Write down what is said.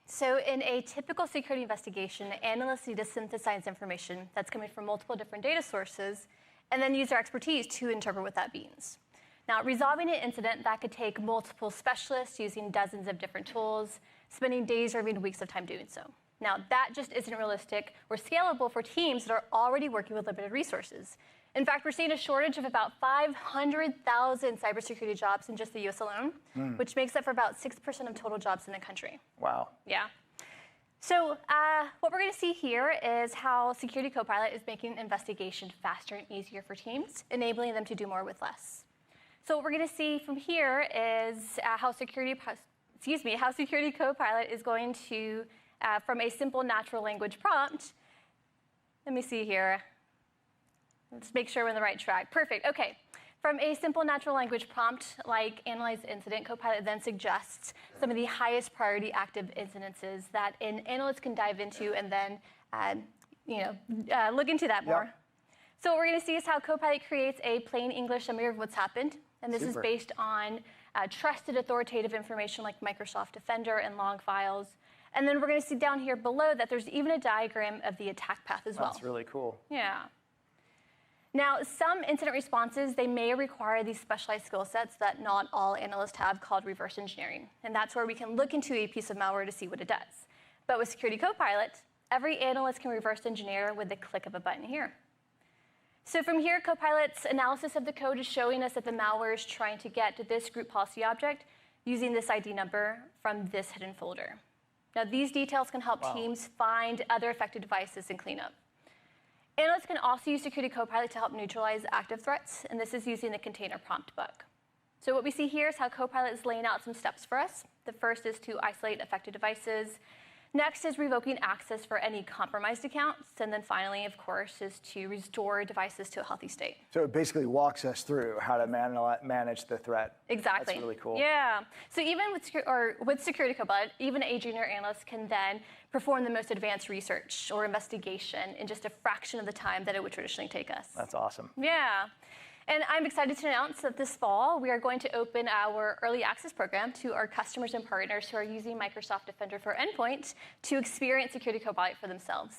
So in a typical security investigation, analysts need to synthesize information that's coming from multiple different data sources and then use their expertise to interpret what that means. Now, resolving an incident, that could take multiple specialists using dozens of different tools, spending days or even weeks of time doing so. Now, that just isn't realistic or scalable for teams that are already working with limited resources. In fact, we're seeing a shortage of about 500,000 cybersecurity jobs in just the US alone, which makes up for about 6% of total jobs in the country. Wow. Yeah. So what we're going to see here is how Security Copilot is making investigation faster and easier for teams, enabling them to do more with less. So what we're going to see from here is how Security Copilot is going to, from a simple natural language prompt, let me see here. Let's make sure we're on the right track. Perfect. Okay. From a simple natural language prompt like analyze incident, Copilot then suggests some of the highest priority active incidences that an analyst can dive into and then look into that more. Yep. So what we're going to see is how Copilot creates a plain English summary of what's happened. And this is based on trusted authoritative information like Microsoft Defender and log files. And then we're going to see down here below that there's even a diagram of the attack path as well. That's really cool. Yeah. Now, some incident responses, they may require these specialized skill sets that not all analysts have called reverse engineering. And that's where we can look into a piece of malware to see what it does. But with Security Copilot, every analyst can reverse engineer with the click of a button here. So from here, Copilot's analysis of the code is showing us that the malware is trying to get to this group policy object using this ID number from this hidden folder. Now, these details can help teams find other affected devices and clean up. Analysts can also use Security Copilot to help neutralize active threats, and this is using the container prompt bug. So what we see here is how Copilot is laying out some steps for us. The first is to isolate affected devices. Next is revoking access for any compromised accounts. And then finally, of course, is to restore devices to a healthy state. So it basically walks us through how to manage the threat. Exactly. That's really cool. Yeah. So even with Security Copilot, even a junior analyst can then perform the most advanced research or investigation in just a fraction of the time that it would traditionally take us. That's awesome. Yeah. And I'm excited to announce that this fall, we are going to open our early access program to our customers and partners who are using Microsoft Defender for Endpoint to experience Security Copilot for themselves.